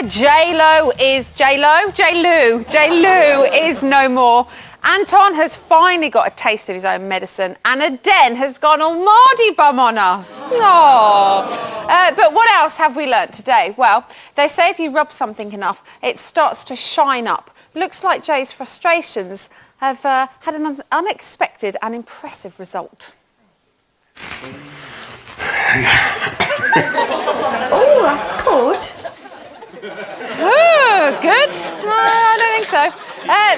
J-Lo is no more. Anton has finally got a taste of his own medicine, and Aden has gone all Mardy bum on us. But what else have we learnt today? Well, they say if you rub something enough, it starts to shine up. Looks like Jay's frustrations have had an unexpected and impressive result. Oh, that's good. Ooh, good? No, I don't think so.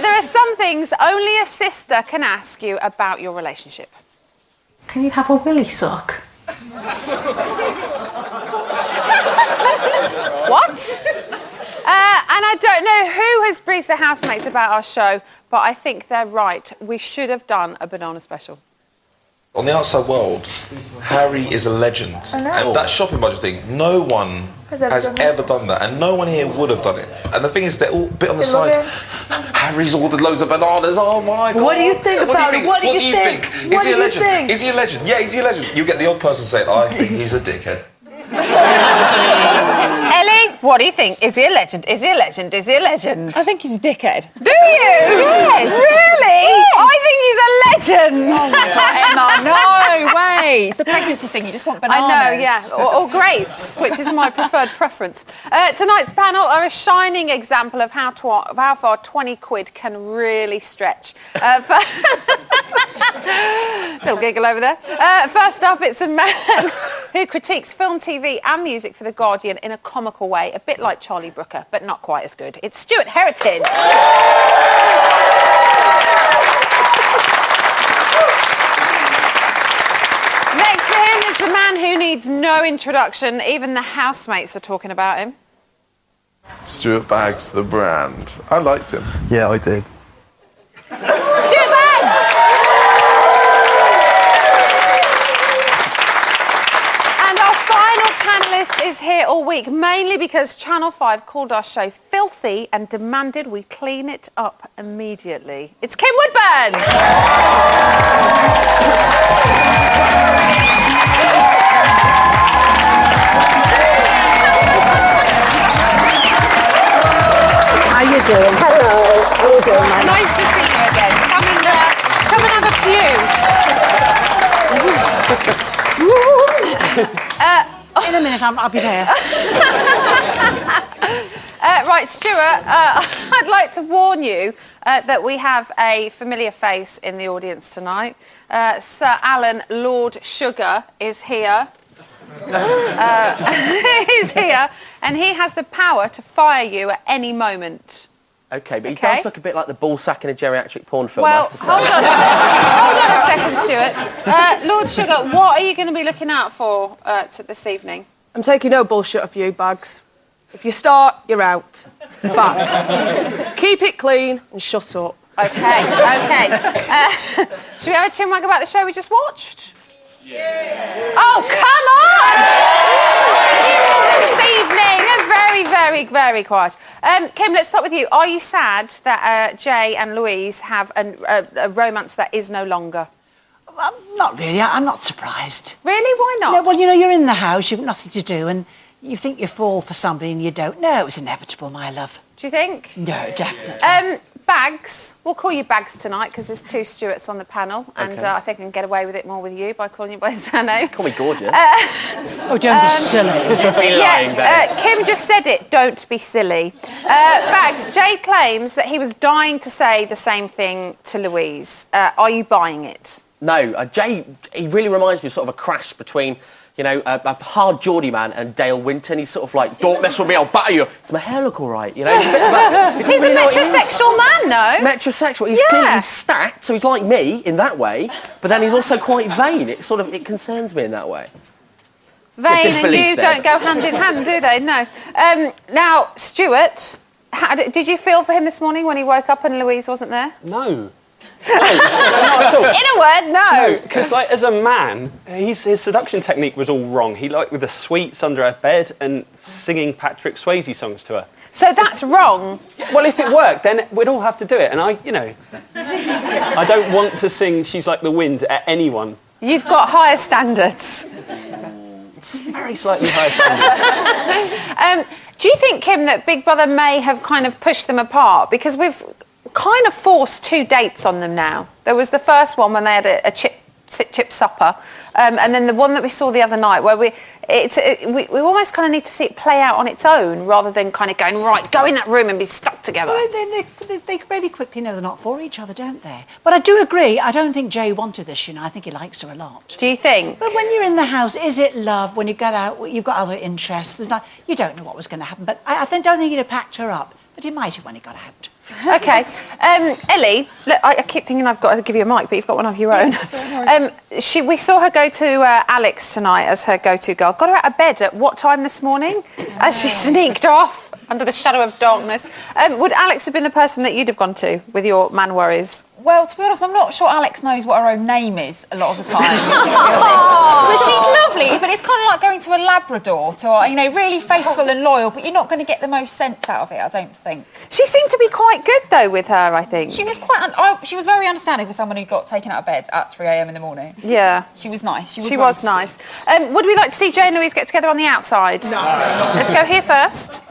There are some things only a sister can ask you about your relationship. Can you have a willy sock? What? And I don't know who has briefed the housemates about our show, but I think they're right. We should have done a banana special. On the outside world, Harry is a legend. I know. And that shopping budget thing, no one has ever done that, and no one here would have done it. And the thing is, they're all a bit on the side. Harry's ordered loads of bananas. Oh my God! What do you think about it? What do you think? Is he a legend? Is he a legend? Yeah, is he a legend? You get the odd person saying, "I think he's a dickhead." Ellie, what do you think? Is he a legend? Is he a legend? Is he a legend? I think he's a dickhead. Do you? Yes. Really? Yes. I think he's a legend. Oh my God, Emma, no way. It's the pregnancy thing, you just want bananas. I know, yeah. Or grapes, which is my preferred preference. Tonight's panel are a shining example of how far 20 quid can really stretch. Little giggle over there. First up, it's a man who critiques film, TV and music for The Guardian in a comical way, a bit like Charlie Brooker, but not quite as good. It's Stuart Heritage. Next to him is the man who needs no introduction. Even the housemates are talking about him. Stuart Baggs, the brand. I liked him. Yeah, I did. Stuart Baggs! And our final panellist is here all week, mainly because Channel 5 called our show filthy and demanded we clean it up immediately. It's Kim Woodburn! How you doing? Hello. How you doing, man? Nice to see you again. Come and have a few. In a minute, I'll be there. Right, Stuart, I'd like to warn you that we have a familiar face in the audience tonight. Sir Alan Lord Sugar is here. He's here, and he has the power to fire you at any moment. Okay, but he does look a bit like the ball sack in a geriatric porn film, Well, I have to say. hold on a second, Stuart. Lord Sugar, what are you going to be looking out for this evening? I'm taking no bullshit off you, Bags. If you start, you're out. Fact. Keep it clean and shut up. Okay. Should we have a chinwag about the show we just watched? Yeah. Oh, come on! This evening, they're very, very, very quiet. Kim, let's start with you. Are you sad that Jay and Louise have a romance that is no longer? Well, not really. I'm not surprised. Really? Why not? No, well, you know, you're in the house, you've got nothing to do, and you think you fall for somebody and you don't. No, it was inevitable, my love. Do you think? No, definitely. Bags, we'll call you Bags tonight because there's two Stuarts on the panel, and I think I can get away with it more with you by calling you by surname. Call me gorgeous. Oh, don't be silly. Be lying, babe. Kim just said it, don't be silly. Bags, Jay claims that he was dying to say the same thing to Louise. Are you buying it? No, Jay, he really reminds me of sort of a crash between, you know, a hard Geordie man and Dale Winton. He's sort of like, don't mess with me, I'll batter you. Does my hair look all right? You know, he's a bit of a... He's a metrosexual man, though. Metrosexual. He's clearly stacked, so he's like me in that way, but then he's also quite vain. It concerns me in that way. Vain and you don't go hand in hand, do they? No. Now, Stuart, did you feel for him this morning when he woke up and Louise wasn't there? No. No, not at all. In a word, no. Because, like, as a man, his seduction technique was all wrong. He liked with the sweets under her bed and singing Patrick Swayze songs to her. So that's wrong. Well, if it worked, then we'd all have to do it. And I don't want to sing She's Like the Wind at anyone. You've got higher standards. Very slightly higher standards. Do you think, Kim, that Big Brother may have kind of pushed them apart? Because we've kind of forced 2 dates on them now. There was the first one when they had a chip supper, and then the one that we saw the other night where we almost kind of need to see it play out on its own rather than kind of going, right, go in that room and be stuck together. Well, they really quickly know they're not for each other, don't they? But I do agree, I don't think Jay wanted this, I think he likes her a lot. Do you think? But when you're in the house, is it love? When you get out, you've got other interests. You don't know what was going to happen. But I don't think he'd have packed her up. But he might have when he got out. Okay. Ellie, look, I keep thinking I've got to give you a mic, but you've got one of your own. We saw her go to Alex tonight as her go-to girl. Got her out of bed at what time this morning? As she sneaked off under the shadow of darkness. Would Alex have been the person that you'd have gone to with your man worries? Well, to be honest, I'm not sure Alex knows what her own name is a lot of the time. But she's lovely, but it's kind of like going to a Labrador, really faithful and loyal, but you're not going to get the most sense out of it, I don't think. She seemed to be quite good, though, with her, I think. She was she was very understanding for someone who got taken out of bed at 3 a.m. in the morning. Yeah. She was nice. She was nice. Would we like to see Jay and Louise get together on the outside? No. Let's go here first.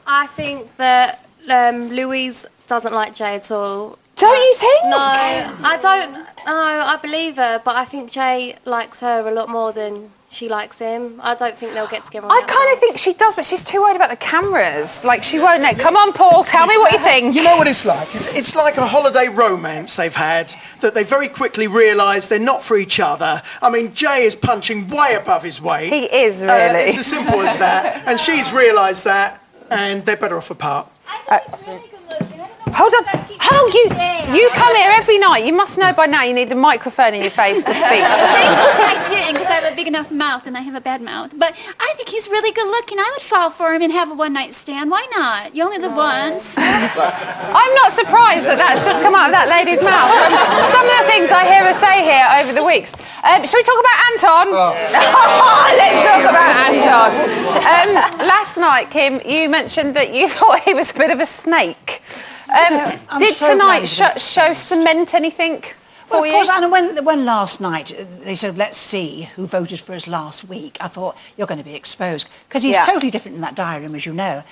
I think that Louise doesn't like Jay at all. Don't you think? No, I don't. No, I believe her, but I think Jay likes her a lot more than she likes him. I don't think they'll get together. I kind of think she does, but she's too worried about the cameras. Like, she won't let... Come on, Paul, tell me what you think. You know what it's like? It's like a holiday romance they've had that they very quickly realise they're not for each other. I mean, Jay is punching way above his weight. He is, really. It's as simple as that. And she's realised that, and they're better off apart. Hold on. You come here every night. You must know by now you need a microphone in your face to speak. I didn't, because I have a big enough mouth and I have a bad mouth. But I think he's really good looking. I would fall for him and have a one-night stand. Why not? You only live once. I'm not surprised that that's just come out of that lady's mouth. Some of the things I hear her say here over the weeks. Shall we talk about Anton? Let's talk about Anton. Last night, Kim, you mentioned that you thought he was a bit of a snake. Did tonight show cement anything for Well, of you? course, and when last night they said, let's see who voted for us last week, I thought, you're going to be exposed. Because he's totally different in that diary room, as you know.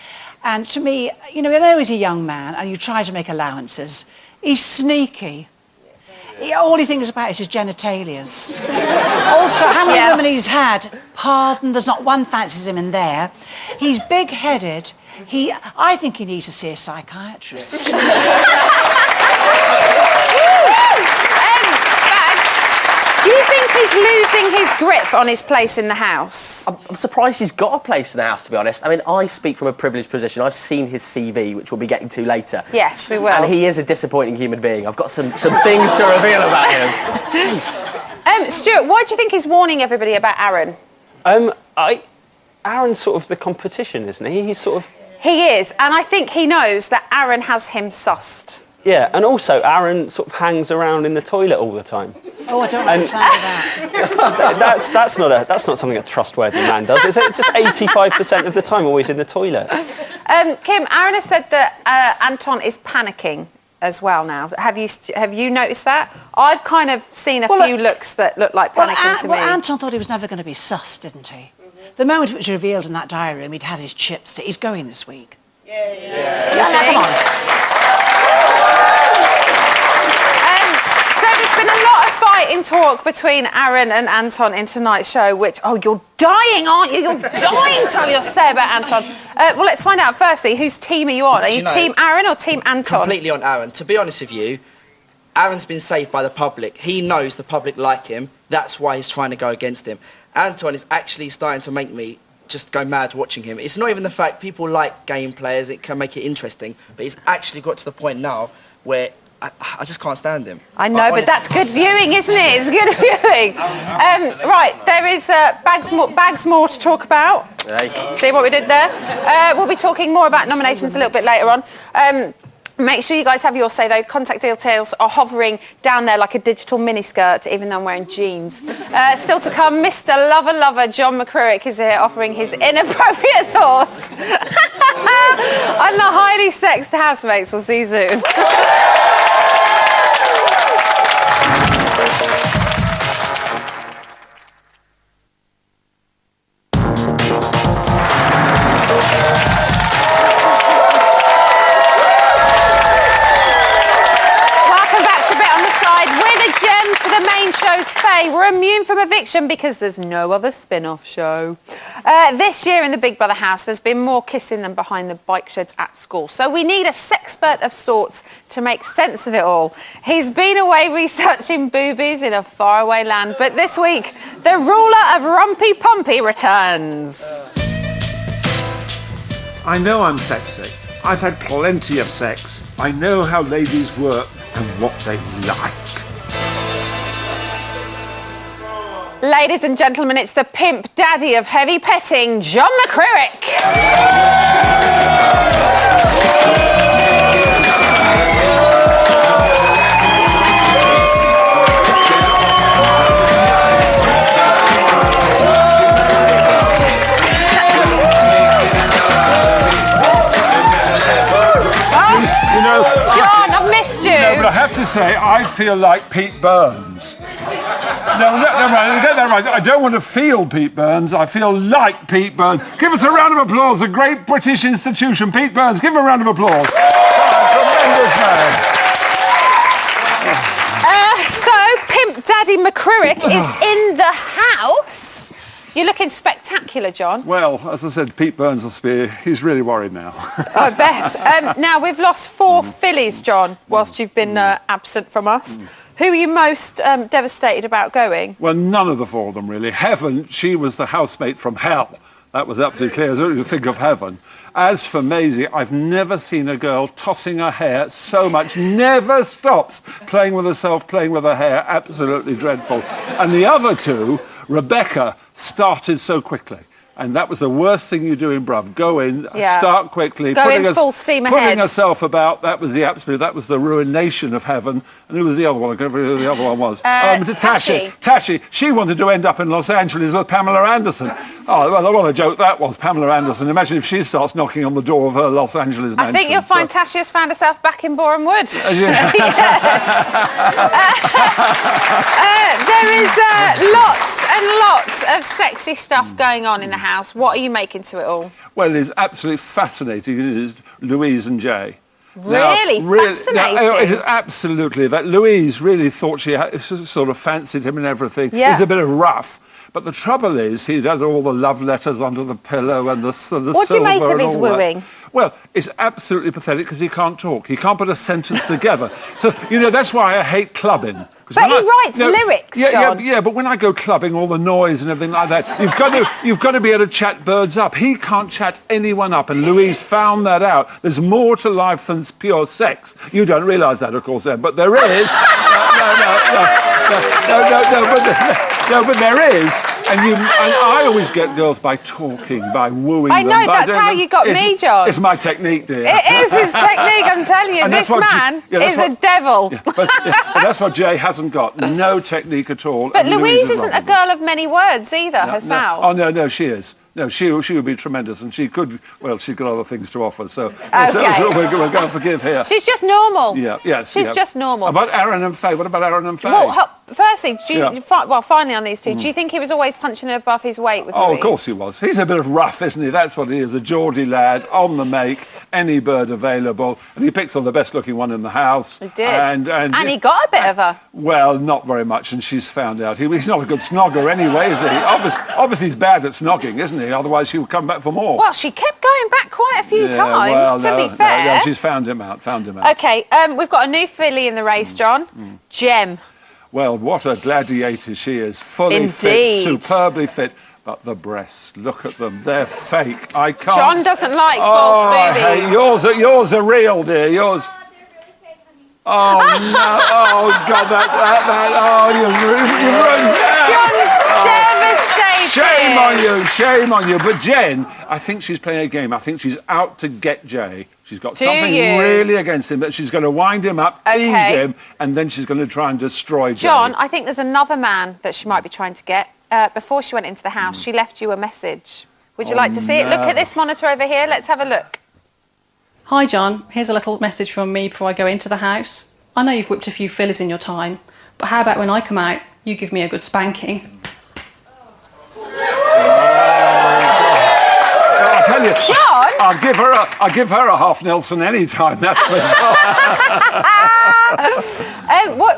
And to me, I know he's a young man, and you try to make allowances. He's sneaky. All he thinks about is his genitalias. Also, how many women he's had? Pardon, there's not one fancies him in there. He's big-headed. I think he needs to see a psychiatrist. Do you think he's losing his grip on his place in the house? I'm surprised he's got a place in the house, to be honest. I mean, I speak from a privileged position. I've seen his CV, which we'll be getting to later. Yes, we will. And he is a disappointing human being. I've got some things to reveal about him. Stuart, why do you think he's warning everybody about Aaron? Aaron's sort of the competition, isn't he? He's sort of... He is, and I think he knows that Aaron has him sussed. Yeah, and also Aaron sort of hangs around in the toilet all the time. Oh, I don't understand that. That's not something a trustworthy man does. It's just 85% of the time always in the toilet. Kim, Aaron has said that Anton is panicking as well now. Have you noticed that? I've kind of seen a few looks that look like panicking to me. Well, Anton thought he was never going to be sussed, didn't he? The moment it was revealed in that diary room, he'd had his chips. He's going this week. Yeah, come on. So there's been a lot of fighting talk between Aaron and Anton in tonight's show, which, you're dying, aren't you? You're dying to tell your say about Anton. Well, let's find out firstly, whose team are you on? Are you team Aaron or team Anton? Completely on Aaron. To be honest with you, Aaron's been saved by the public. He knows the public like him. That's why he's trying to go against him. Anton is actually starting to make me just go mad watching him. It's not even the fact people like game players, it can make it interesting, but he's actually got to the point now where I just can't stand him. I know, but that's good viewing, isn't it? It's good viewing. Right, there is bags more to talk about. Hey. See what we did there? We'll be talking more about nominations a little bit later on. Make sure you guys have your say, though. Contact details are hovering down there like a digital miniskirt, even though I'm wearing jeans. Still to come, Mr. Lover John McCrurick is here offering his inappropriate thoughts on the highly sexed housemates. We'll see you soon. Jay were immune from eviction because there's no other spin-off show. This year in the Big Brother house, there's been more kissing than behind the bike sheds at school. So we need a sexpert of sorts to make sense of it all. He's been away researching boobies in a faraway land, but this week, the ruler of Rumpy Pumpy returns. I know I'm sexy. I've had plenty of sex. I know how ladies work and what they like. Ladies and gentlemen, it's the pimp daddy of heavy petting, John McCririck. John, I've missed you. No, but I have to say, I feel like Pete Burns. No, get that right. I don't want to feel Pete Burns. I feel like Pete Burns. Give us a round of applause. A great British institution. Pete Burns, give him a round of applause. Tremendous man. So, Pimp Daddy McCririck is in the house. You're looking spectacular, John. Well, as I said, Pete Burns will be. He's really worried now. I bet. Now, we've lost 4 fillies, John, whilst you've been absent from us. Who are you most devastated about going? Well, none of the 4 of them, really. Heaven, she was the housemate from hell. That was absolutely clear. As you think of Heaven. As for Maisie, I've never seen a girl tossing her hair so much. Never stops playing with herself, playing with her hair. Absolutely dreadful. And the other 2, Rebecca, started so quickly. And that was the worst thing you do in Bruv. Go in, start quickly, putting herself about. That was the ruination of Heaven. And who was the other one? I can't remember who the other one was. Tashi. She wanted to end up in Los Angeles with Pamela Anderson. Oh, well, what a joke that was, Pamela Anderson. Imagine if she starts knocking on the door of her Los Angeles mansion. I think you'll find Tashi has found herself back in Boreham Wood. Yes. There is lots and lots of sexy stuff going on in the house. What are you making to it all? Well, it's absolutely fascinating. It is Louise and Jay. Really fascinating. It is absolutely that. Louise really thought she sort of fancied him and everything. Yeah. He's a bit of rough. But the trouble is, he'd had all the love letters under the pillow and the silver. What do you make of his wooing? Well, it's absolutely pathetic because he can't talk. He can't put a sentence together. So, that's why I hate clubbing. But he writes lyrics, John. Yeah, but when I go clubbing, all the noise and everything like that, you've got to be able to chat birds up. He can't chat anyone up, and Louise found that out. There's more to life than pure sex. You don't realise that, of course, then, but there is. No, but there is. And I always get girls by talking, by wooing I know, them. that's how you got me, John. It's my technique, dear. It is his technique, I'm telling you. This man is a devil. Yeah, but that's what Jay hasn't got. No technique at all. But Louise isn't a girl of many words either, herself. No, she is. No, she would be tremendous, and she's got other things to offer, so we're going to forgive her. She's just normal. She's just normal. About Aaron and Faye, what about Aaron and Faye? Well, firstly, finally on these 2, do you think he was always punching above his weight with Louise? Oh, of course he was. He's a bit of rough, isn't he? That's what he is, a Geordie lad, on the make, any bird available, and he picks on the best-looking one in the house. He did. And he got a bit of her. Well, not very much, and she's found out. He's not a good snogger anyway, is he? Obviously he's bad at snogging, isn't he? Otherwise she would come back for more. Well, she kept going back quite a few times, to be fair. No, she's found him out. OK, we've got a new filly in the race, John. Jem. Well, what a gladiator she is. Fully fit, superbly fit. But the breasts, look at them. They're fake. I can't... John doesn't like false boobies. Hey, yours are real, dear. Yours... Oh, no. Oh, God, John's devastated. Shame on you. But Jen, I think she's playing a game. I think she's out to get Jay. She's got something really against him, that she's going to wind him up, tease him, and then she's going to try and destroy Jay. John, I think there's another man that she might be trying to get. Before she went into the house, she left you a message. Would you like to see it? Look at this monitor over here. Let's have a look. Hi, John. Here's a little message from me before I go into the house. I know you've whipped a few fillies in your time, but how about when I come out, you give me a good spanking? I'll tell tell you, John? I'll give her a half Nelson any time, that's for sure.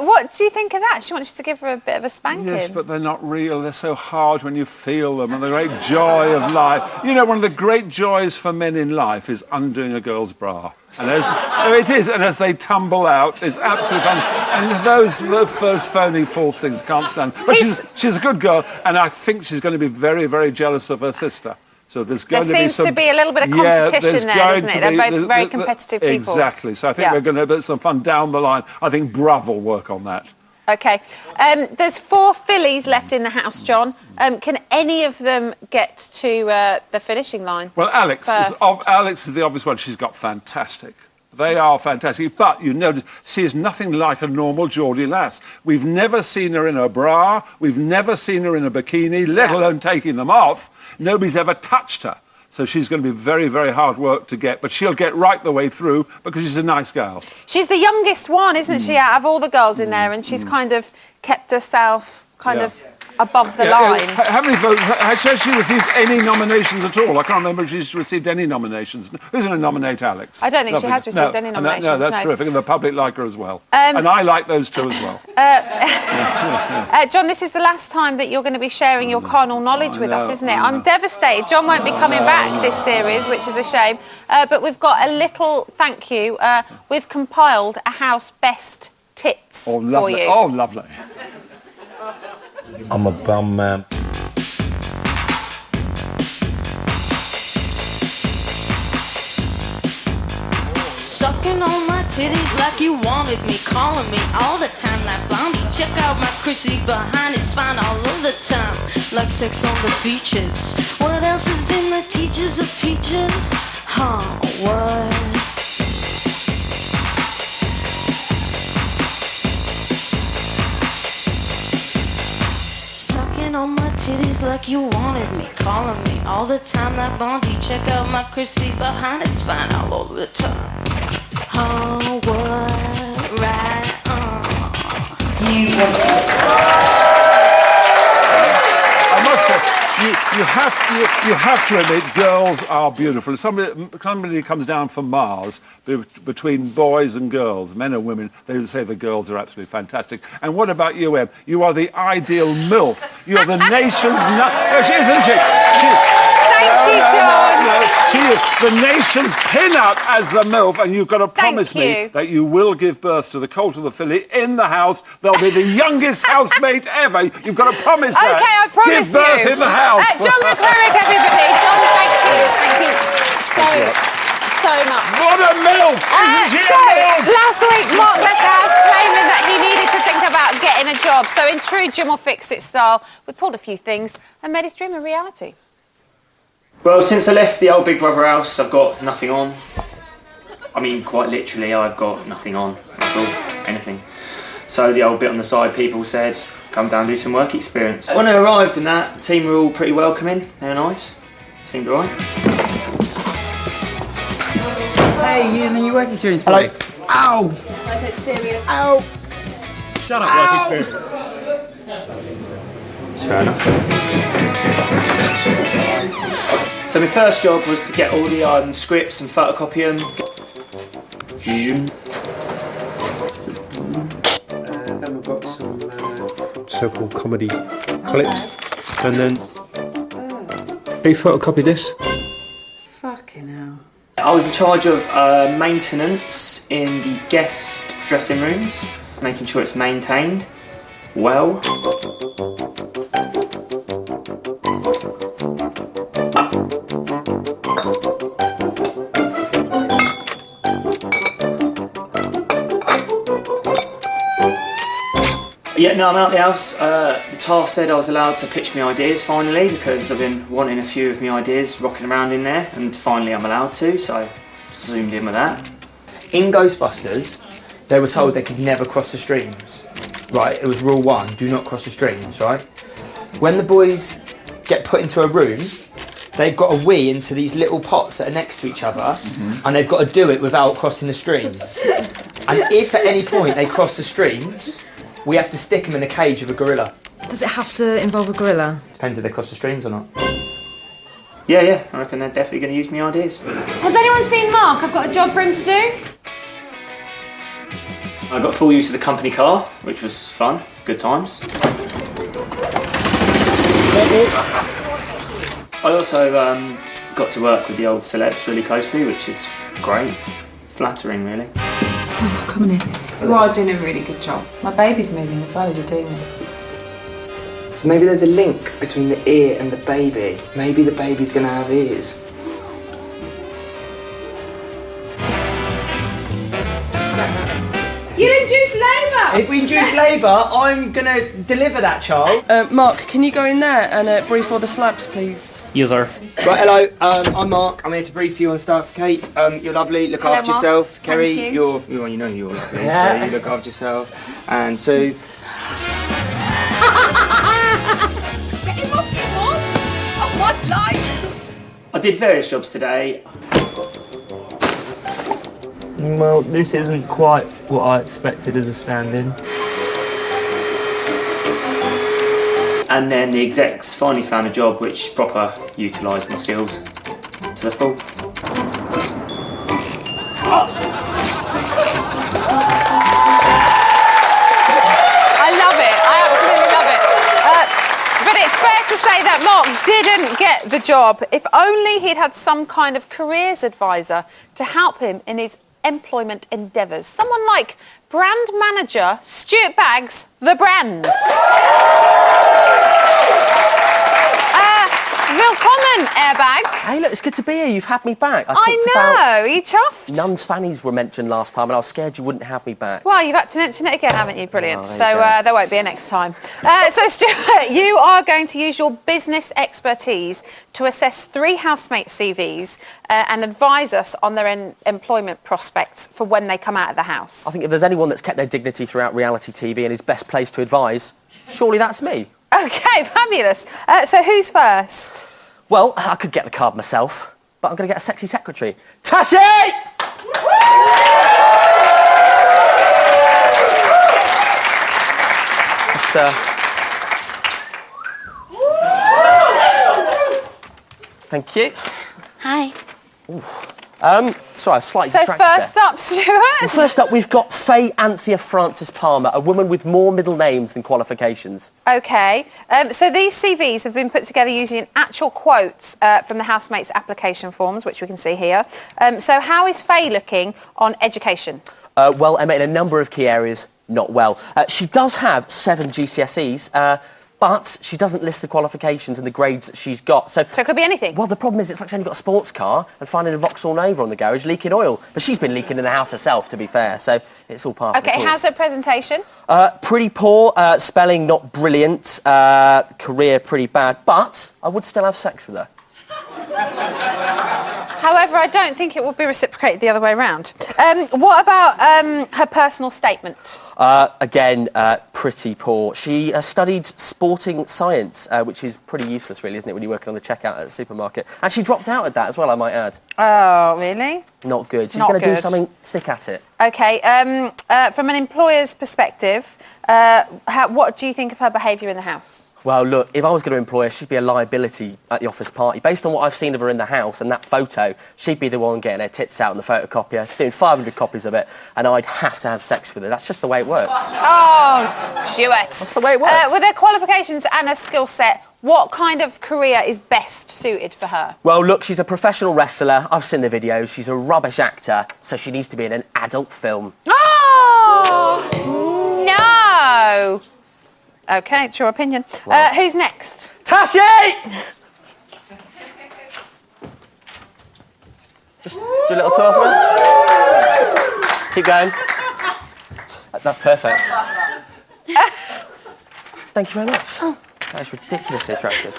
What do you think of that? She wants you to give her a bit of a spanking. Yes, but they're not real. They're so hard when you feel them, and the great joy of life. You know, one of the great joys for men in life is undoing a girl's bra. And as they tumble out, it's absolutely fun. And those phony false things, can't stand. But she's a good girl, and I think she's going to be very, very jealous of her sister. So there seems to be a little bit of competition there, doesn't it? They're both very competitive people. Exactly. So I think we're going to have some fun down the line. I think Bruv will work on that. OK. There's 4 fillies left in the house, John. Can any of them get to the finishing line? Well, Alex is the obvious one. She's got fantastic. They are fantastic. But you notice she is nothing like a normal Geordie lass. We've never seen her in a bra. We've never seen her in a bikini, let alone taking them off. Nobody's ever touched her. So she's going to be very, very hard work to get. But she'll get right the way through because she's a nice girl. She's the youngest one, isn't she, out of all the girls in there? And she's kind of kept herself kind of above the line. How many votes? Has she received any nominations at all? I can't remember if she's received any nominations. Who's going to nominate Alex? I don't think she has received any nominations. No, that's terrific. And the public like her as well. And I like those two as well. John, this is the last time that you're going to be sharing your carnal knowledge with us, isn't it? I'm devastated. John won't be coming back this series, which is a shame. But we've got a little thank you. We've compiled a house best tits for you. Oh, lovely. I'm a bum man. Sucking on my titties like you wanted me, calling me all the time like Blondie. Check out my Chrissy behind, it's fine all of the time, like sex on the beaches. What else is in the teachers of peaches? Huh, what? On my titties like you wanted me, calling me all the time like Blondie. Check out my Chrissy behind, it's fine all over the time. Oh, what, right, I must say, you have to admit, girls are beautiful. Somebody comes down from Mars between boys and girls, men and women. They would say the girls are absolutely fantastic. And what about you, Em? You are the ideal MILF. You're the nation's she isn't she? Thank you, John. She is the nation's pin-up as the MILF, and you've got to promise me that you will give birth to the colt of the filly in the house. They'll be the youngest housemate ever. You've got to promise that. OK, I promise give birth in the house. John McCormick, everybody. John, thank you so much. What a MILF! Last week, Mark left the house claiming that he needed to think about getting a job. So in true Jim will fix it style, we pulled a few things and made his dream a reality. Well, since I left the old Big Brother house, I've got nothing on. I mean, quite literally, I've got nothing on at all, anything. So the old bit on the side, people said, come down and do some work experience. When I arrived in that, the team were all pretty welcoming, they were nice, seemed alright. Hey, you and your work experience. Hello. Ow! Ow! Shut up, work experience. It's fair enough. So my first job was to get all the scripts and photocopy them. Then we've got some so-called comedy clips, and then who photocopied this? Fucking hell. I was in charge of maintenance in the guest dressing rooms, making sure it's maintained well. Yeah, no, I'm out the house. The task said I was allowed to pitch my ideas finally, because I've been wanting a few of my ideas rocking around in there, and finally I'm allowed to, so I zoomed in with that. In Ghostbusters, they were told they could never cross the streams, right? It was rule 1, do not cross the streams, right? When the boys get put into a room, they've got to wee into these little pots that are next to each other, and they've got to do it without crossing the streams. And if at any point they cross the streams, we have to stick them in a cage of a gorilla. Does it have to involve a gorilla? Depends if they cross the streams or not. Yeah, I reckon they're definitely going to use my ideas. Has anyone seen Mark? I've got a job for him to do. I got full use of the company car, which was fun, good times. I also got to work with the old celebs really closely, which is great. Flattering, really. Oh, come on in. You are doing a really good job. My baby's moving as well as you're doing this. So maybe there's a link between the ear and the baby. Maybe the baby's gonna have ears. You induced labour! If we induce labour, I'm gonna deliver that child. Mark, can you go in there and brief all the slabs, please? Yes, sir. Right, hello, I'm Mark. I'm here to brief you on stuff. Kate, you're lovely, look Hello, after Mark. yourself. Thank Kerry, you. you're lovely, so you look after yourself. And Sue. Get him off, you Mom! Oh, what life! I did various jobs today. Well, this isn't quite what I expected as a stand-in. And then the execs finally found a job which proper utilised my skills to the full. I love it. I absolutely love it. But it's fair to say that Mark didn't get the job. If only he'd had some kind of careers advisor to help him in his employment endeavours. Someone like brand manager Stuart Baggs, the brand. Willkommen, Airbags. Hey, look, it's good to be here. You've had me back. I know. Are you chuffed? Nuns' fannies were mentioned last time, and I was scared you wouldn't have me back. Well, you've had to mention it again, haven't you? Brilliant. Oh, there So you go. there won't be a next time. So, Stuart, you are going to use your business expertise to assess 3 housemates' CVs and advise us on their employment prospects for when they come out of the house. I think if there's anyone that's kept their dignity throughout reality TV and is best placed to advise, surely that's me. OK, fabulous. So who's first? Well, I could get the card myself, but I'm going to get a sexy secretary. Tashi! Just, thank you. Hi. Sorry, I was slightly So distracted first there. up, Stuart. Well, first up, we've got Faye Anthea Frances Palmer, a woman with more middle names than qualifications. OK. So these CVs have been put together using actual quotes from the housemates' application forms, which we can see here. So how is Faye looking on education? Well, Emma, in a number of key areas, not well. She does have 7 GCSEs, but she doesn't list the qualifications and the grades that she's got. So it could be anything. Well, the problem is it's like she's only got a sports car and finding a Vauxhall Nova on the garage leaking oil. But she's been leaking in the house herself, to be fair, so it's all part of the OK, course. how's her presentation? Pretty poor, spelling not brilliant, career pretty bad, but I would still have sex with her. However, I don't think it will be reciprocated the other way around. What about her personal statement? Again, pretty poor. She studied sporting science, which is pretty useless, really, isn't it, when you're working on the checkout at a supermarket? And she dropped out at that as well, I might add. Oh, really? Not good. She's Not going to do good. something, stick at it. OK, from an employer's perspective, what do you think of her behaviour in the house? Well, look, if I was going to employ her, she'd be a liability at the office party. Based on what I've seen of her in the house and that photo, she'd be the one getting her tits out in the photocopier, doing 500 copies of it, and I'd have to have sex with her. That's just the way it works. Oh, Stuart. That's the way it works. With her qualifications and her skill set, what kind of career is best suited for her? Well, look, she's a professional wrestler. I've seen the videos. She's a rubbish actor, so she needs to be in an adult film. Oh, no. OK, it's your opinion. Right. Who's next? Tashi! Just do a little tour for her. Keep going. That's perfect. Thank you very much. That is ridiculously attractive.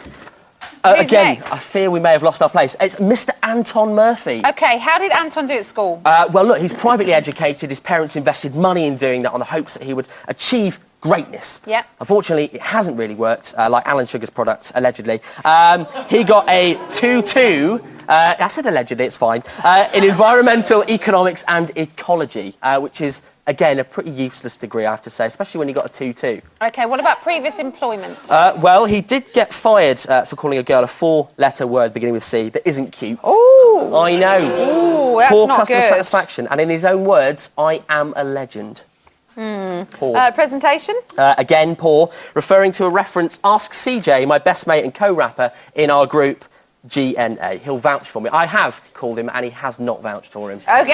Again, next? I fear we may have lost our place. It's Mr. Anton Murphy. OK, how did Anton do at school? Well, look, he's privately educated. His parents invested money in doing that on the hopes that he would achieve greatness. Yep. Unfortunately, it hasn't really worked, like Alan Sugar's product, allegedly. He got a 2-2, I said allegedly, it's fine, in environmental economics and ecology, which is again, a pretty useless degree, I have to say, especially when you got a 2-2. OK, what about previous employment? Well, he did get fired for calling a girl a 4-letter word beginning with C that isn't cute. Oh! I know. Ooh, that's Poor not customer good. satisfaction. And in his own words, I am a legend. Poor. Presentation? Again, poor. Referring to a reference, ask CJ, my best mate and co-rapper in our group, GNA. He'll vouch for me. I have called him and he has not vouched for him. OK.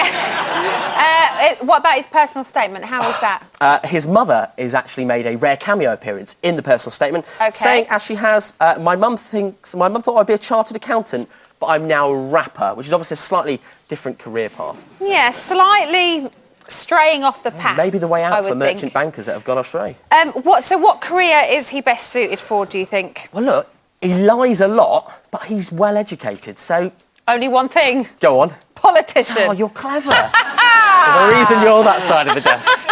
What about his personal statement? How was that? His mother has actually made a rare cameo appearance in the personal statement, saying, as she has, my mum thought I'd be a chartered accountant, but I'm now a rapper, which is obviously a slightly different career path. Yeah, slightly straying off the path. Maybe the way out I for would merchant think. bankers that have gone astray. What career is he best suited for, do you think? Well, look, he lies a lot, but he's well educated, so... Only one thing. Go on. Politician. Oh, you're clever. There's a reason you're that side of the desk.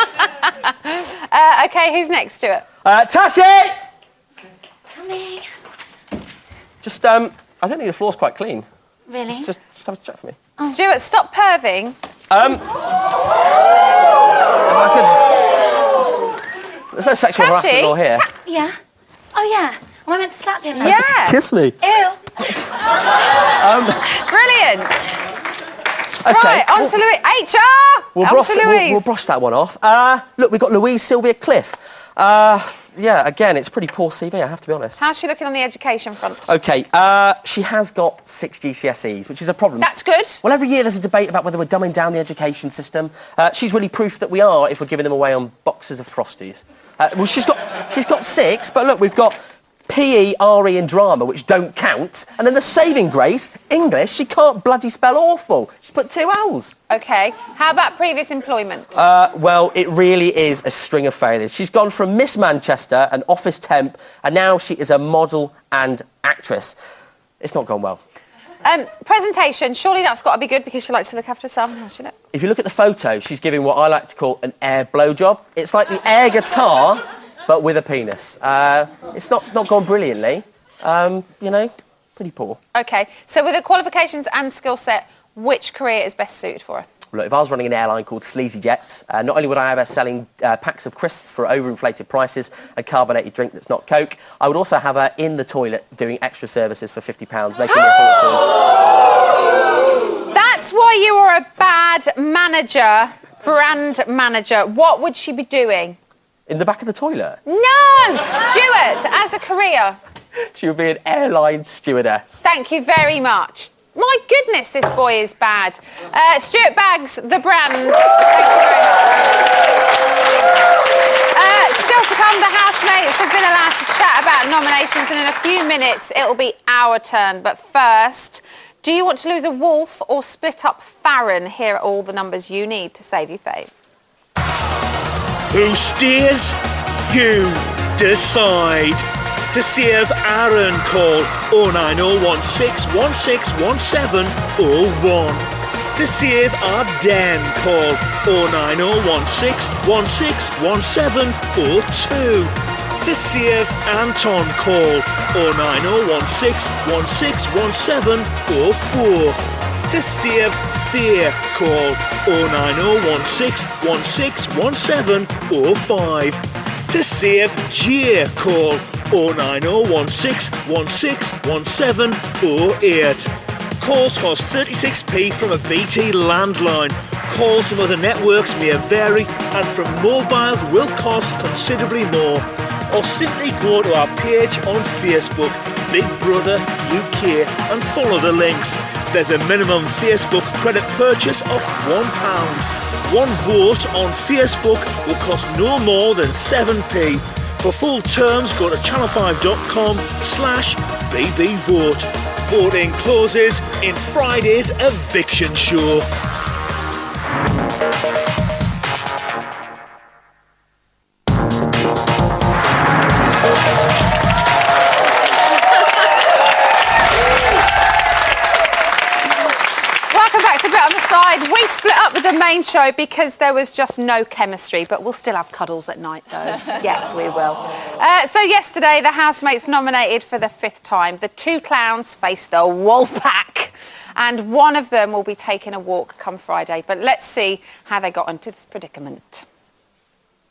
OK, who's next to it? Tashi! Coming. Just, I don't think the floor's quite clean. Really? Just have a chat for me. Stuart, stop perving. There's no sexual harassment law here. Yeah. Oh, yeah. Am I meant to slap him? Yeah. Kiss me. Ew. Brilliant. Okay. Right, on to Louise. HR! We'll brush that one off. Look, we've got Louise Sylvia Cliff. Yeah, again, it's a pretty poor CV, I have to be honest. How's she looking on the education front? OK, she has got 6 GCSEs, which is a problem. That's good. Well, every year there's a debate about whether we're dumbing down the education system. She's really proof that we are if we're giving them away on boxes of Frosties. Well, she's got 6, but look, we've got PE, RE and drama, which don't count. And then the saving grace, English, she can't bloody spell awful. She's put 2 L's. OK. How about previous employment? Well, it really is a string of failures. She's gone from Miss Manchester, an office temp, and now she is a model and actress. It's not gone well. Presentation, surely that's got to be good because she likes to look after herself. How she look? If you look at the photo, she's giving what I like to call an air blowjob. It's like the air guitar, but with a penis. It's not gone brilliantly. You know, pretty poor. OK, so with the qualifications and skill set, which career is best suited for her? Look, if I was running an airline called Sleazy Jets, not only would I have her selling packs of crisps for overinflated prices and carbonated drink that's not Coke, I would also have her in the toilet doing extra services for £50, making me a fortune. That's why you are a bad manager, brand manager. What would she be doing? In the back of the toilet? No! Stuart, as a career. She would be an airline stewardess. Thank you very much. My goodness, this boy is bad. Stuart Baggs, the brand. Thank you very much. Still to come, the housemates have been allowed to chat about nominations, and in a few minutes, it'll be our turn. But first, do you want to lose a wolf or split up Farron? Here are all the numbers you need to save your fave. Who steers? You decide. To see if Aaron call 09016161701. To see if our Dan call 09016161702. To see if Anton call 09016161704. To see if Fear call 09016161705. To see if Jeer call 09016161708. Calls cost 36p from a BT landline. Calls from other networks may vary, and from mobiles will cost considerably more. Or simply go to our page on Facebook, Big Brother UK, and follow the links. There's a minimum Facebook credit purchase of £1. One vote on Facebook will cost no more than 7p. For full terms, go to channel5.com/bbvote. Voting closes in Friday's eviction show. We split up with the main show because there was just no chemistry, but we'll still have cuddles at night, though. Yes, we will. So yesterday, the housemates nominated for the 5th time. The 2 clowns faced the wolf pack, and one of them will be taking a walk come Friday. But let's see how they got into this predicament.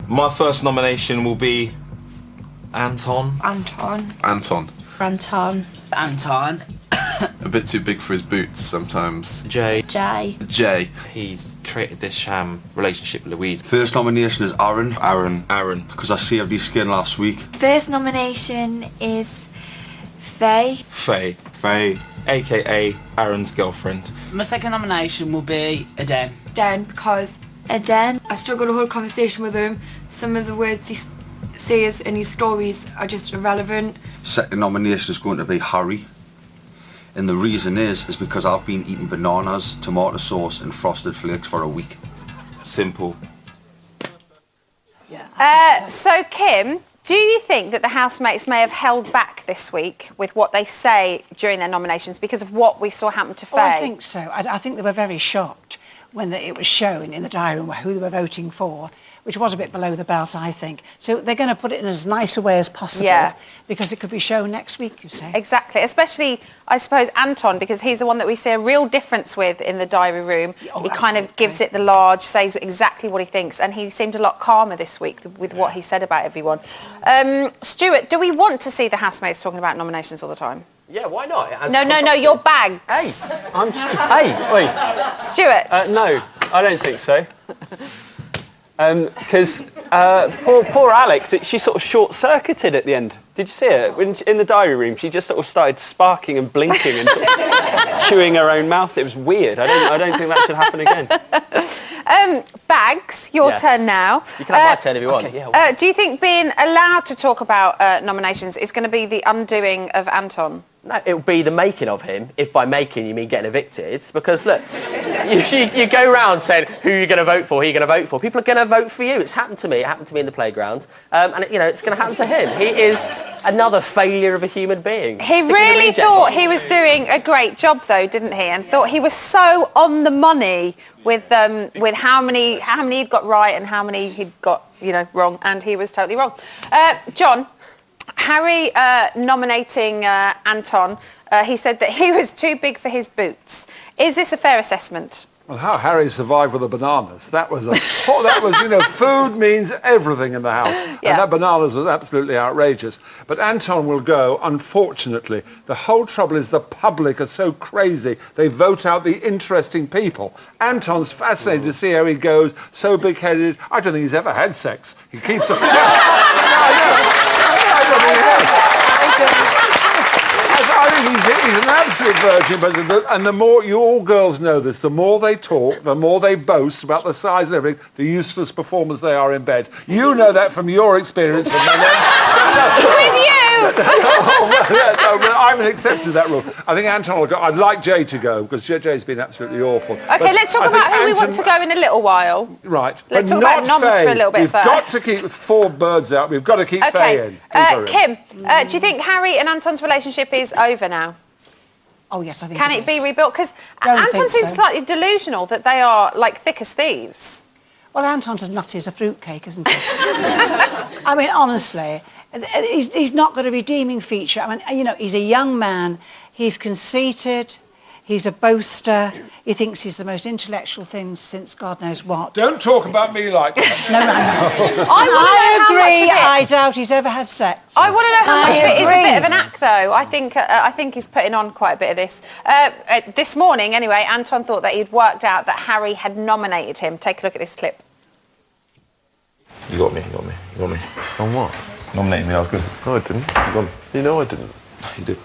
My first nomination will be Anton. Anton. Anton. Anton. Anton. A bit too big for his boots sometimes. Jay. Jay. He's created this sham relationship with Louise. First nomination is Aaron. Aaron. Because I saved his skin last week. First nomination is Faye. Faye. AKA Aaron's girlfriend. My second nomination will be Aden. Dan, because Aden, I struggled a whole conversation with him. Some of the words he says in his stories are just irrelevant. Second nomination is going to be Harry. And the reason is because I've been eating bananas, tomato sauce and frosted flakes for a week. Simple. So, Kim, do you think that the housemates may have held back this week with what they say during their nominations because of what we saw happen to Faye? Oh, I think so. I think they were very shocked when it was shown in the diary room who they were voting for, which was a bit below the belt, I think. So they're going to put it in as nice a way as possible because it could be shown next week, you say. Exactly, especially, I suppose, Anton, because he's the one that we see a real difference with in the diary room. He kind of gives it the large, says exactly what he thinks, and he seemed a lot calmer this week with what he said about everyone. Stuart, do we want to see the housemates talking about nominations all the time? Yeah, why not? No, your bags. Hey, wait. Stuart. No, I don't think so. Because poor Alex, she sort of short-circuited at the end. Did you see it? In the diary room, she just sort of started sparking and blinking and sort of chewing her own mouth. It was weird. I don't think that should happen again. Bags, your turn now. You can have my turn if you want. Okay, do you think being allowed to talk about nominations is going to be the undoing of Anton? No, it would be the making of him, if by making you mean getting evicted. Because, look, you go round saying, who are you going to vote for, who are you going to vote for? People are going to vote for you. It's happened to me. It happened to me in the playground. And, it's going to happen to him. He is another failure of a human being. He really thought he was doing a great job, though, didn't he? And thought he was so on the money with how many he'd got right and how many he'd got, wrong. And he was totally wrong. John, Harry nominating Anton, he said that he was too big for his boots. Is this a fair assessment? Well, how Harry survived with the bananas. That was, food means everything in the house. Yeah. And that bananas was absolutely outrageous. But Anton will go, unfortunately. The whole trouble is the public are so crazy. They vote out the interesting people. Anton's fascinated to see how he goes, so big-headed. I don't think he's ever had sex. He keeps... I think he's an absolute virgin, and the more, you all girls know this, the more they talk, the more they boast about the size and everything, the useless performers they are in bed. You know that from your experience. With you! I'm an exception to that rule. I think Anton will go. I'd like Jay to go, because Jay's been absolutely awful. Okay, let's talk about who we want to go in a little while. Right. Let's talk about noms for a little bit We've first. got to keep 4 birds out. We've got to keep Faye in. Kim, do you think Harry and Anton's relationship is over now? Oh, yes, I think Can it be rebuilt? Because Anton seems slightly delusional that they are, like, thick as thieves. Well, Anton's as nutty as a fruitcake, isn't he? I mean, honestly, he's not got a redeeming feature. I mean, he's a young man. He's conceited. He's a boaster. He thinks he's the most intellectual thing since God knows what. Don't talk about me like that. No, I agree. I doubt he's ever had sex. I want to know how much of it is a bit of an act, though. I think he's putting on quite a bit of this. This morning, anyway, Anton thought that he'd worked out that Harry had nominated him. Take a look at this clip. You got me. On what? Nominating me, I was good. No, I didn't. You know I didn't. You did.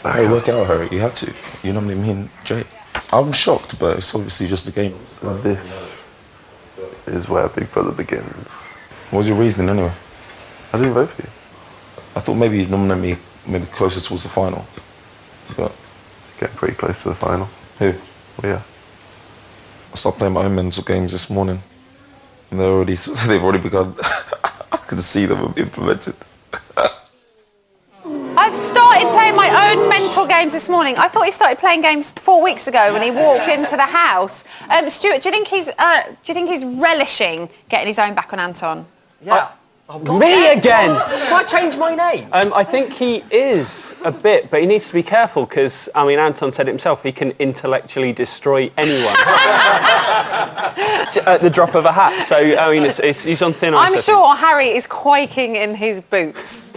Hey, work it out, Harry. You have to. You nominated me and Jay. I'm shocked, but it's obviously just a game. This is where Big Brother begins. What was your reasoning anyway? I didn't vote for you. I thought maybe you'd nominate me closer towards the final. But it's getting pretty close to the final. Who? Well, yeah. I started playing my own mental games this morning. And they've already begun. I can see them implemented. I've started playing my own mental games this morning. I thought he started playing games 4 weeks ago when he walked into the house. Stuart, do you think he's relishing getting his own back on Anton? Yeah. Me again! Have I changed my name? I think he is a bit, but he needs to be careful because, Anton said it himself, he can intellectually destroy anyone. at the drop of a hat. So, I mean, he's on thin ice. I'm sure Harry is quaking in his boots.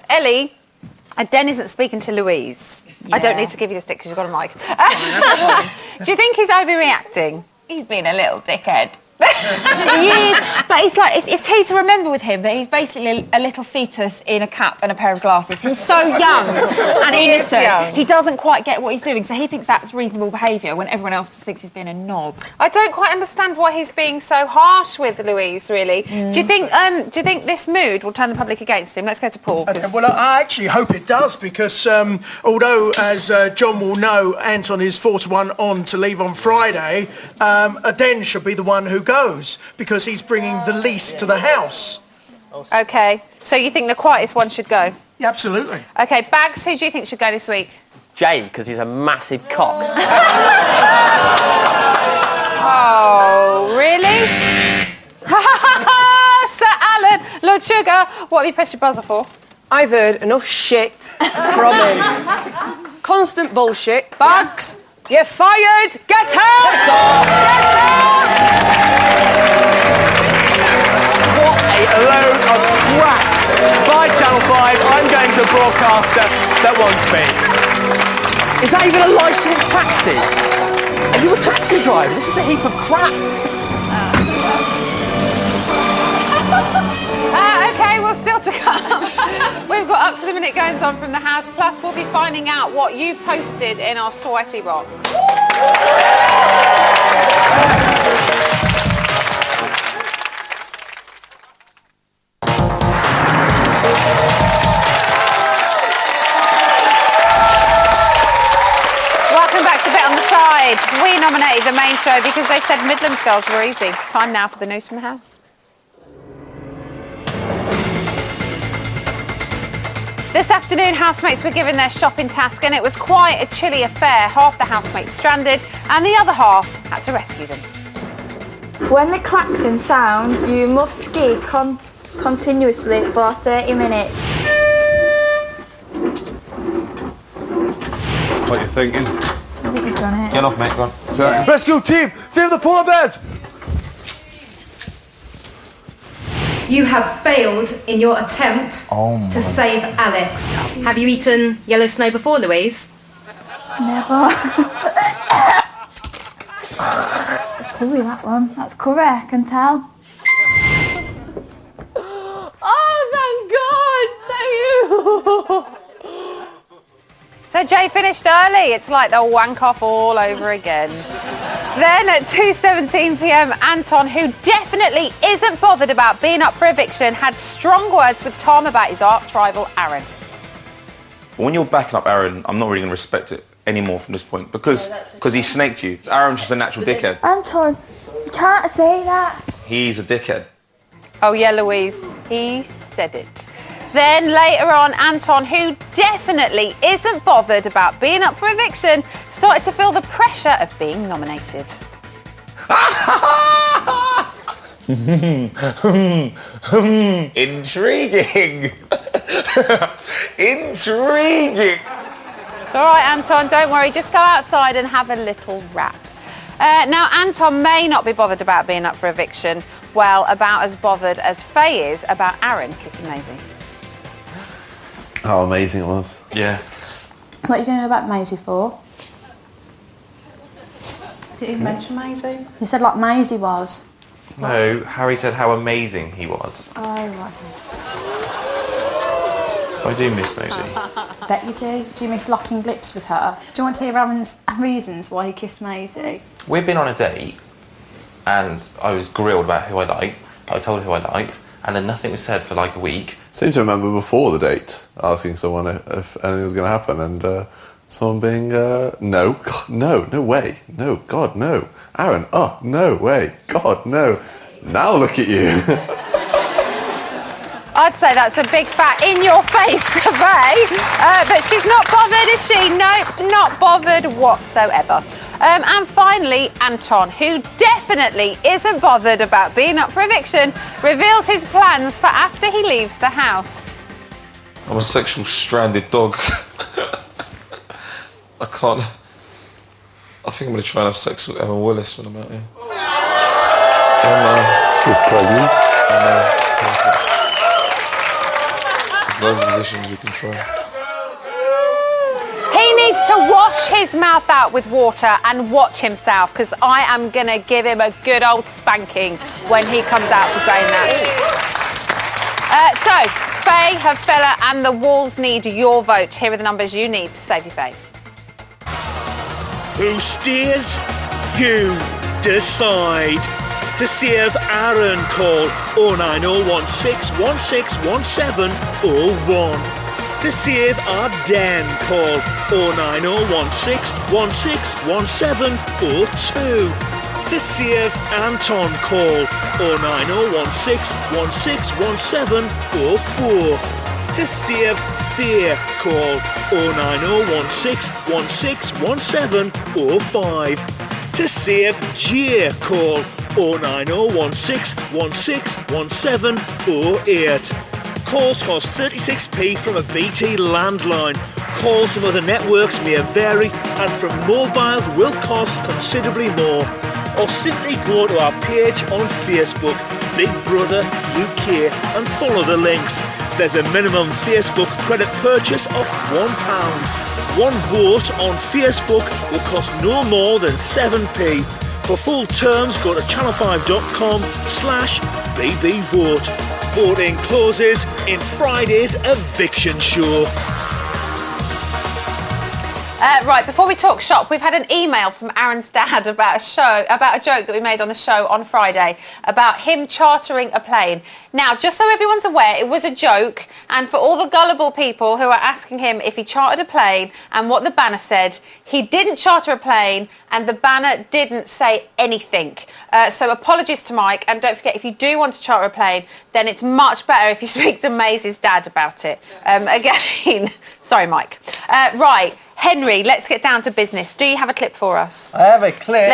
Ellie, Den isn't speaking to Louise. Yeah. I don't need to give you the stick because you've got a mic. Do you think he's overreacting? He's been a little dickhead. Yeah, but it's like it's key to remember with him that he's basically a little fetus in a cap and a pair of glasses. He's so young and innocent. He doesn't quite get what he's doing, so he thinks that's reasonable behaviour when everyone else thinks he's being a knob. I don't quite understand why he's being so harsh with Louise. Really, do you think this mood will turn the public against him? Let's go to Paul. Well, I actually hope it does because although, as John will know, Anton is 4-1 on to leave on Friday, Den should be the one who goes because he's bringing the least to the house. Okay, so you think the quietest one should go? Yeah, absolutely. Okay, Bags, who do you think should go this week? Jay, because he's a massive cock. Oh, really? Sir Alan, Lord Sugar, what have you pressed your buzzer for? I've heard enough shit from him. Constant bullshit. Bags, you're fired! Get out! Get out! What a load of crap! By Channel 5, I'm going to a broadcaster that wants me. Is that even a licensed taxi? Are you a taxi driver? This is a heap of crap. Okay, well, still to come. We've got up to the minute goings on from the house, plus we'll be finding out what you posted in our sweaty box. Welcome back to Bet on the Side. We nominated the main show because they said Midlands girls were easy. Time now for the news from the house. This afternoon, housemates were given their shopping task and it was quite a chilly affair. Half the housemates stranded and the other half had to rescue them. When the klaxon sounds, you must ski continuously for 30 minutes. What are you thinking? I think you've done it. Get off, mate, go on. Yeah. Rescue team, save the polar bears! You have failed in your attempt to save Alex. Have you eaten yellow snow before, Louise? Never. It's curry, that one. That's curry, I can tell. Oh, thank God! Thank you! So Jay finished early. It's like they'll wank off all over again. Then at 2:17 p.m, Anton, who definitely isn't bothered about being up for eviction, had strong words with Tom about his arch rival, Aaron. When you're backing up Aaron, I'm not really going to respect it anymore from this point because he snaked you. Aaron's just a natural dickhead. Anton, you can't say that. He's a dickhead. Oh yeah, Louise, he said it. Then later on, Anton, who definitely isn't bothered about being up for eviction, started to feel the pressure of being nominated. Intriguing. Intriguing. It's all right, Anton, don't worry. Just go outside and have a little rap. Now, Anton may not be bothered about being up for eviction. Well, about as bothered as Faye is about Aaron kissing Maisie. How amazing it was. Yeah. What are you going about Maisie for? Did he mention Maisie? You said like Maisie was. No, Harry said how amazing he was. Oh, right. I do miss Maisie. Bet you do. Do you miss locking lips with her? Do you want to hear Aaron's reasons why he kissed Maisie? We'd been on a date and I was grilled about who I liked. I told her who I liked and then nothing was said for like a week. I seem to remember before the date asking someone if anything was going to happen and someone being, no, God, no way, no, God, no. Aaron, oh, no way, God, no. Now look at you. I'd say that's a big fat in your face to Faye, but she's not bothered, is she? No, not bothered whatsoever. And finally, Anton, who definitely isn't bothered about being up for eviction, reveals his plans for after he leaves the house. I'm a sexual stranded dog. I think I'm going to try and have sex with Emma Willis when I'm out here. She's pregnant. There's loads of positions you can try. He needs to wash his mouth out with water and watch himself, because I am going to give him a good old spanking when he comes out for saying that. So, Faye, her fella and the Wolves need your vote. Here are the numbers you need to save your Faye. Who steers? You decide. To save Aaron, call 09016161701. To save Arden, call 09016161702. To save Anton, call 09016161704. To save Fear, call 09016161705. To save J, call 09016161708. Calls cost 36p from a BT landline. Calls from other networks may vary, and from mobiles will cost considerably more. Or simply go to our page on Facebook, Big Brother UK, and follow the links. There's a minimum Facebook credit purchase of £1. One vote on Facebook will cost no more than 7p. For full terms, go to channel5.com/bbvote. Voting closes in Friday's eviction show. Right, before we talk shop, we've had an email from Aaron's dad about a joke that we made on the show on Friday about him chartering a plane. Now, just so everyone's aware, it was a joke, and for all the gullible people who are asking him if he chartered a plane and what the banner said, he didn't charter a plane and the banner didn't say anything. So apologies to Mike, and don't forget, if you do want to charter a plane, then it's much better if you speak to Maisie's dad about it. Again, sorry, Mike. Right. Henry, let's get down to business. Do you have a clip for us? I have a clip.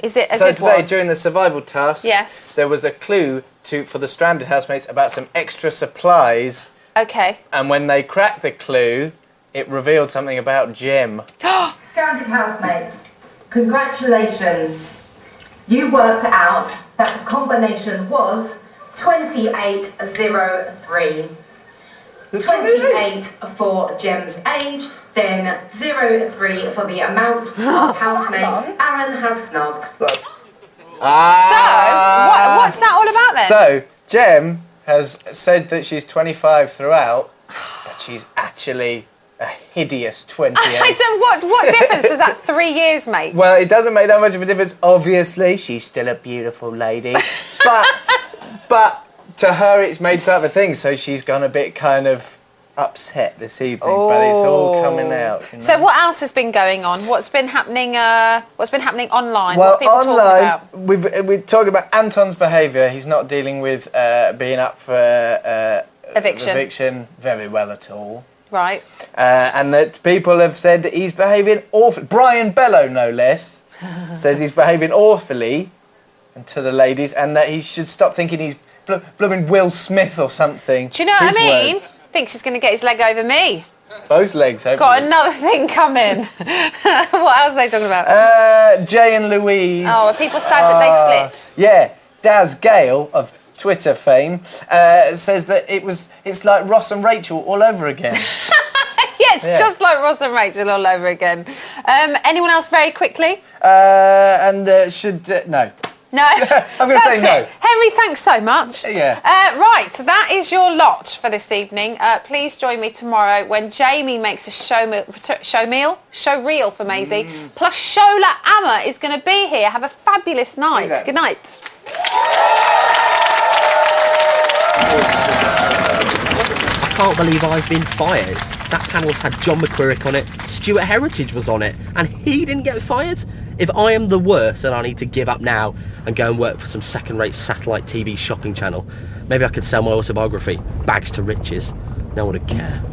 Is it a so good today, one? during the survival task, yes, there was a clue for the stranded housemates about some extra supplies. Okay. And when they cracked the clue, it revealed something about Jem. Stranded housemates, congratulations. You worked out that the combination was 2803. 28 for Jem's age, then 03 for the amount of housemates Aaron has snogged. So, what's that all about then? So, Jem has said that she's 25 throughout, but she's actually a hideous 28. What difference does that 3 years make? Well, it doesn't make that much of a difference. Obviously, she's still a beautiful lady, but to her, it's made part of a thing. So she's gone a bit kind of upset this evening, but it's all coming out. You know? So what else has been going on? What's been happening? What's been happening online? Well, what are people online, talking about? we're talking about Anton's behaviour. He's not dealing with being up for eviction very well at all. Right. And that people have said that he's behaving awfully. Brian Bellow, no less, says he's behaving awfully to the ladies, and that he should stop thinking he's blooming Will Smith or something. Do you know what I mean? Words. Thinks he's going to get his leg over me. Both legs, hopefully. Got another thing coming. What else are they talking about? Jay and Louise. Oh, are people sad that they split? Yeah. Daz Gale of Twitter fame says that it's like Ross and Rachel all over again. Yeah, it's just like Ross and Rachel all over again. Anyone else very quickly? No. No? I'm going to say no. Henry, thanks so much. Yeah. Right, that is your lot for this evening. Please join me tomorrow when Jamie makes a show reel for Maisie. Plus Shola Amma is going to be here. Have a fabulous night. Exactly. Good night. I can't believe I've been fired. That panel's had John McQuirrick on it, Stuart Heritage was on it, and he didn't get fired? If I am the worst and I need to give up now and go and work for some second-rate satellite TV shopping channel, maybe I could sell my autobiography, Bags to Riches. No one would care.